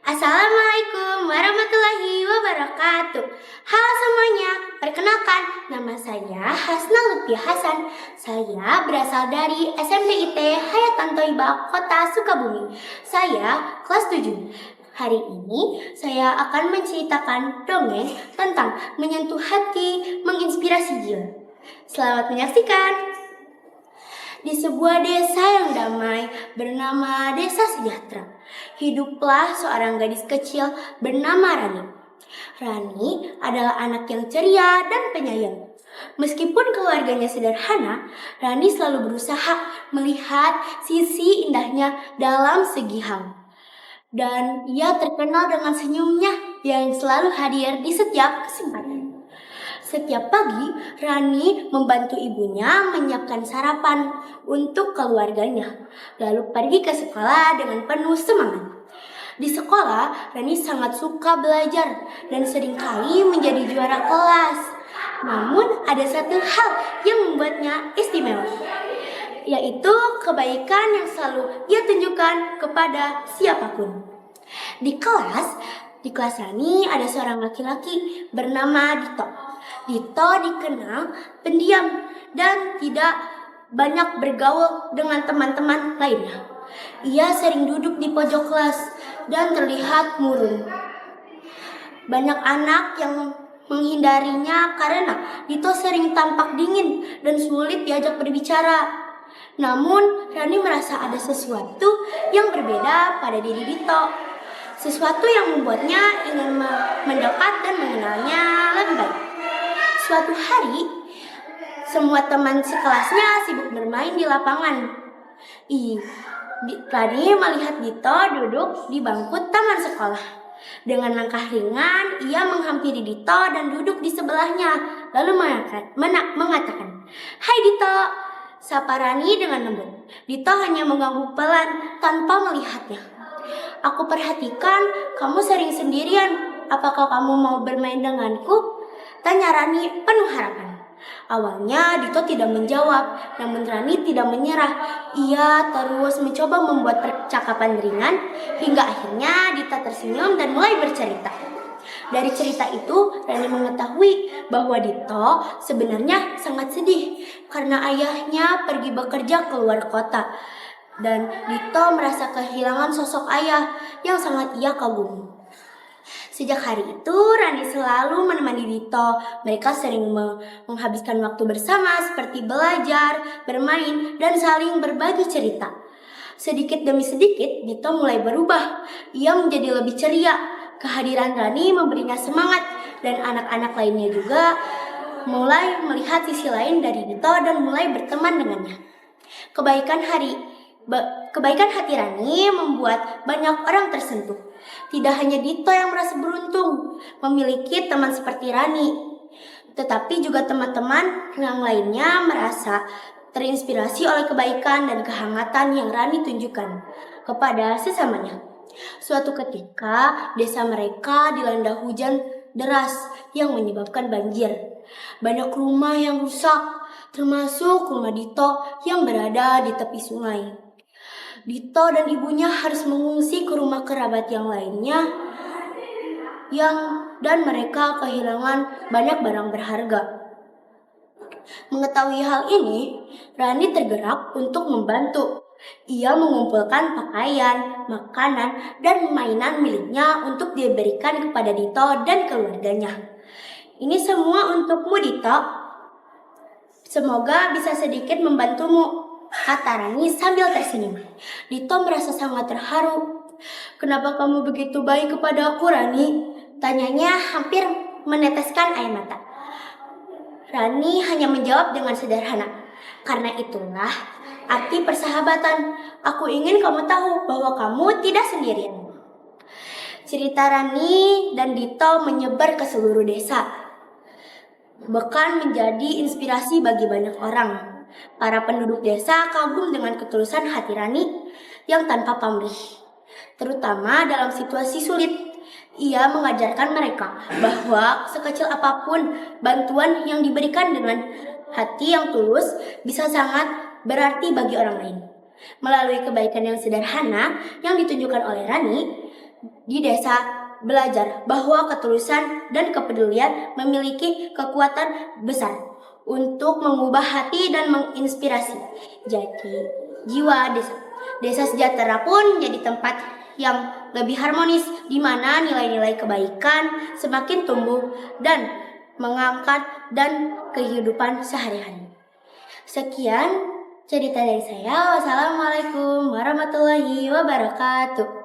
Assalamualaikum warahmatullahi wabarakatuh. Halo semuanya, perkenalkan nama saya Hasna Lutfi Hasan. Saya berasal dari SMP IT Hayatan Thoibah, Kota Sukabumi. Saya kelas 7. Hari ini saya akan menceritakan dongeng tentang menyentuh hati, menginspirasi jiwa. Selamat menyaksikan. Di sebuah desa yang damai bernama Desa Sejahtera, hiduplah seorang gadis kecil bernama Rani. Rani adalah anak yang ceria dan penyayang. Meskipun keluarganya sederhana, Rani selalu berusaha melihat sisi indahnya dalam segi hal. Dan ia terkenal dengan senyumnya yang selalu hadir di setiap kesempatan. Setiap pagi, Rani membantu ibunya menyiapkan sarapan untuk keluarganya, lalu pergi ke sekolah dengan penuh semangat. Di sekolah, Rani sangat suka belajar dan seringkali menjadi juara kelas. Namun, ada satu hal yang membuatnya istimewa, yaitu kebaikan yang selalu ia tunjukkan kepada siapapun. Di kelas Rani ada seorang laki-laki bernama Dito. Dito dikenal pendiam dan tidak banyak bergaul dengan teman-teman lainnya. Ia sering duduk di pojok kelas dan terlihat murung. Banyak anak yang menghindarinya karena Dito sering tampak dingin dan sulit diajak berbicara. Namun, Rani merasa ada sesuatu yang berbeda pada diri Dito. Sesuatu yang membuatnya ingin mendekat dan mengenalnya lebih baik. Suatu hari, semua teman sekelasnya sibuk bermain di lapangan. Rani melihat Dito duduk di bangku taman sekolah. Dengan langkah ringan, ia menghampiri Dito dan duduk di sebelahnya, lalu mengatakan, "Hai Dito," sapa Rani dengan lembut. Dito hanya mengangguk pelan tanpa melihatnya. "Aku perhatikan kamu sering sendirian. Apakah kamu mau bermain denganku?" tanya Rani penuh harapan. Awalnya Dito tidak menjawab, namun Rani tidak menyerah. Ia terus mencoba membuat percakapan ringan, hingga akhirnya Dito tersenyum dan mulai bercerita. Dari cerita itu, Rani mengetahui bahwa Dito sebenarnya sangat sedih karena ayahnya pergi bekerja keluar kota. Dan Dito merasa kehilangan sosok ayah yang sangat ia kagumi. Sejak hari itu, Rani selalu menemani Dito. Mereka sering menghabiskan waktu bersama seperti belajar, bermain, dan saling berbagi cerita. Sedikit demi sedikit, Dito mulai berubah. Ia menjadi lebih ceria. Kehadiran Rani memberinya semangat, dan anak-anak lainnya juga mulai melihat sisi lain dari Dito dan mulai berteman dengannya. Kebaikan hati Rani membuat banyak orang tersentuh. Tidak hanya Dito yang merasa beruntung memiliki teman seperti Rani, tetapi juga teman-teman yang lainnya merasa terinspirasi oleh kebaikan dan kehangatan yang Rani tunjukkan kepada sesamanya. Suatu ketika, desa mereka dilanda hujan deras yang menyebabkan banjir. Banyak rumah yang rusak, termasuk rumah Dito yang berada di tepi sungai. Dito dan ibunya harus mengungsi ke rumah kerabat yang lainnya dan mereka kehilangan banyak barang berharga. Mengetahui hal ini, Rani tergerak untuk membantu. Ia mengumpulkan pakaian, makanan, dan mainan miliknya untuk diberikan kepada Dito dan keluarganya. "Ini semua untukmu, Dito. Semoga bisa sedikit membantumu," kata Rani sambil tersenyum. Dito merasa sangat terharu. "Kenapa kamu begitu baik kepada aku, Rani?" tanyanya hampir meneteskan air mata. Rani hanya menjawab dengan sederhana, "Karena itulah arti persahabatan. Aku ingin kamu tahu bahwa kamu tidak sendirian." Cerita Rani dan Dito menyebar ke seluruh desa, bahkan menjadi inspirasi bagi banyak orang. Para penduduk desa kagum dengan ketulusan hati Rani yang tanpa pamrih. Terutama dalam situasi sulit, ia mengajarkan mereka bahwa sekecil apapun bantuan yang diberikan dengan hati yang tulus bisa sangat berarti bagi orang lain. Melalui kebaikan yang sederhana yang ditunjukkan oleh Rani, di desa belajar bahwa ketulusan dan kepedulian memiliki kekuatan besar untuk mengubah hati dan menginspirasi. Jadi, jiwa desa sejahtera pun jadi tempat yang lebih harmonis di mana nilai-nilai kebaikan semakin tumbuh dan mengangkat dan kehidupan sehari-hari. Sekian cerita dari saya. Wassalamualaikum warahmatullahi wabarakatuh.